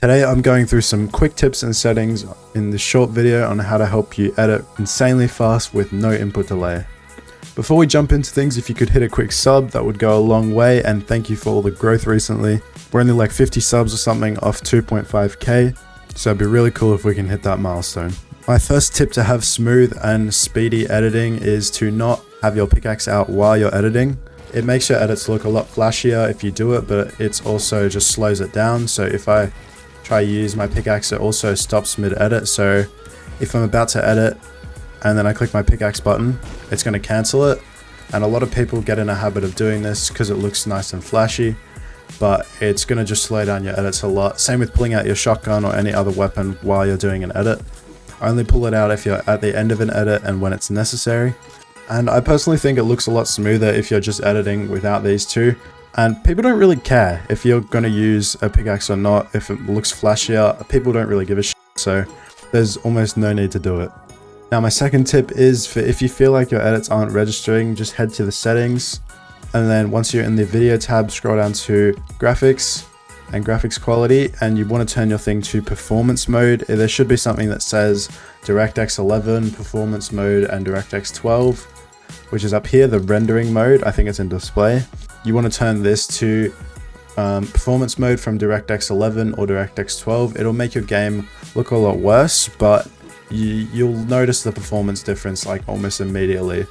Today I'm going through some quick tips and settings in this short video on how to help you edit insanely fast with no input delay. Before we jump into things, if you could hit a quick sub, that would go a long way, and thank you for all the growth recently. We're only like 50 subs or something off 2.5k, so it'd be really cool if we can hit that milestone. My first tip to have smooth and speedy editing is to not have your pickaxe out while you're editing. It makes your edits look a lot flashier if you do it, but it's also just slows it down. So if I try to use my pickaxe, it also stops mid-edit. So if I'm about to edit and then I click my pickaxe button, it's going to cancel it. And a lot of people get in a habit of doing this because it looks nice and flashy, but it's going to just slow down your edits a lot. Same with pulling out your shotgun or any other weapon while you're doing an edit. Only pull it out if you're at the end of an edit and when it's necessary. And I personally think it looks a lot smoother if you're just editing without these two. And people don't really care if you're going to use a pickaxe or not. If it looks flashier, people don't really give a shit. So there's almost no need to do it. Now my second tip is for if you feel like your edits aren't registering, just head to the settings. And then once you're in the video tab, scroll down to graphics and graphics quality, and you want to turn your thing to performance mode. There should be something that says DirectX 11, performance mode, and DirectX 12, which is up here, the rendering mode. I think it's in display. You want to turn this to performance mode from DirectX 11 or DirectX 12. It'll make your game look a lot worse, but you'll notice the performance difference like almost immediately.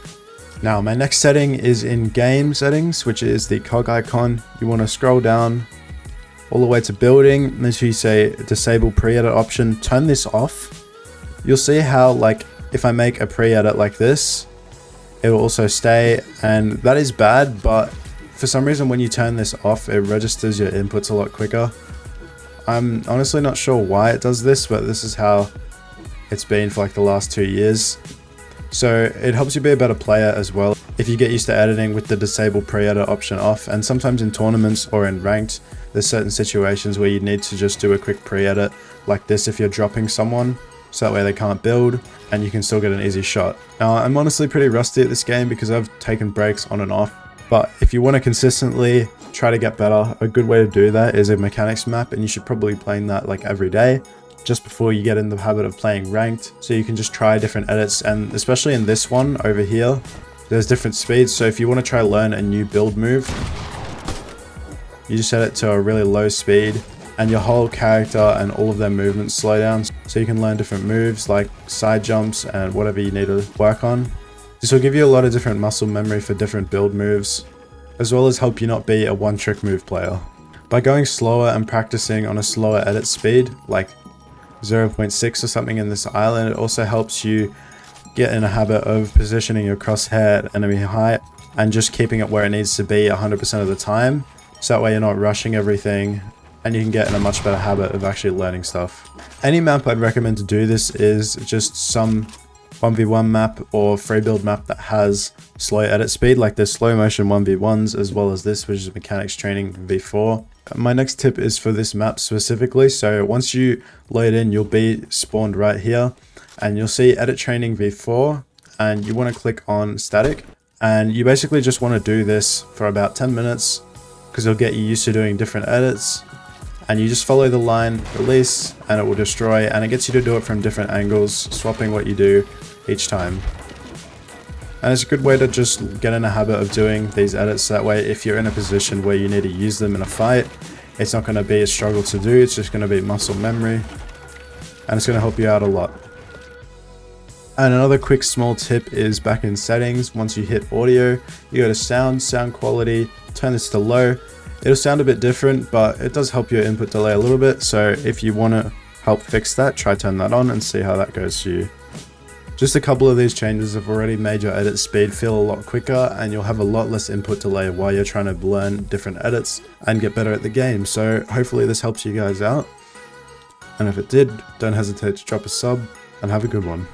Now my next setting is in game settings, which is the cog icon. You want to scroll down all the way to building, and as you say disable pre-edit option, turn this off. You'll see how like if I make a pre-edit like this, it will also stay, and that is bad, but for some reason when you turn this off, it registers your inputs a lot quicker. I'm honestly not sure why it does this, but this is how it's been for like the last 2 years. So it helps you be a better player as well if you get used to editing with the disable pre-edit option off. And sometimes in tournaments or in ranked, there's certain situations where you need to just do a quick pre-edit like this if you're dropping someone, so that way they can't build and you can still get an easy shot. Now I'm honestly pretty rusty at this game because I've taken breaks on and off, but if you want to consistently try to get better, a good way to do that is a mechanics map, and you should probably be playing that like every day just before you get in the habit of playing ranked, so you can just try different edits. And especially in this one over here, there's different speeds. So if you want to try learn a new build move, you just set it to a really low speed, and your whole character and all of their movements slow down, so you can learn different moves like side jumps and whatever you need to work on. This will give you a lot of different muscle memory for different build moves, as well as help you not be a one-trick move player. By going slower and practicing on a slower edit speed, like 0.6 or something in this island, it also helps you get in a habit of positioning your crosshair at enemy height and just keeping it where it needs to be 100% of the time, so that way you're not rushing everything, and you can get in a much better habit of actually learning stuff. Any map I'd recommend to do this is just some 1v1 map or free build map that has slow edit speed, like the slow motion 1v1s, as well as this, which is mechanics training v4. My next tip is for this map specifically. So once you load in, you'll be spawned right here, and you'll see edit training v4, and you want to click on static, and you basically just want to do this for about 10 minutes because it'll get you used to doing different edits. And you just follow the line, release, and it will destroy, and it gets you to do it from different angles, swapping what you do each time. And it's a good way to just get in a habit of doing these edits, that way if you're in a position where you need to use them in a fight, it's not going to be a struggle to do, it's just going to be muscle memory, and it's going to help you out a lot. And another quick small tip is back in settings, once you hit audio, you go to sound quality, turn this to low. It'll sound a bit different, but it does help your input delay a little bit, so if you want to help fix that, try turn that on and see how that goes for you. Just a couple of these changes have already made your edit speed feel a lot quicker, and you'll have a lot less input delay while you're trying to learn different edits and get better at the game. So hopefully this helps you guys out, and if it did, don't hesitate to drop a sub, and have a good one.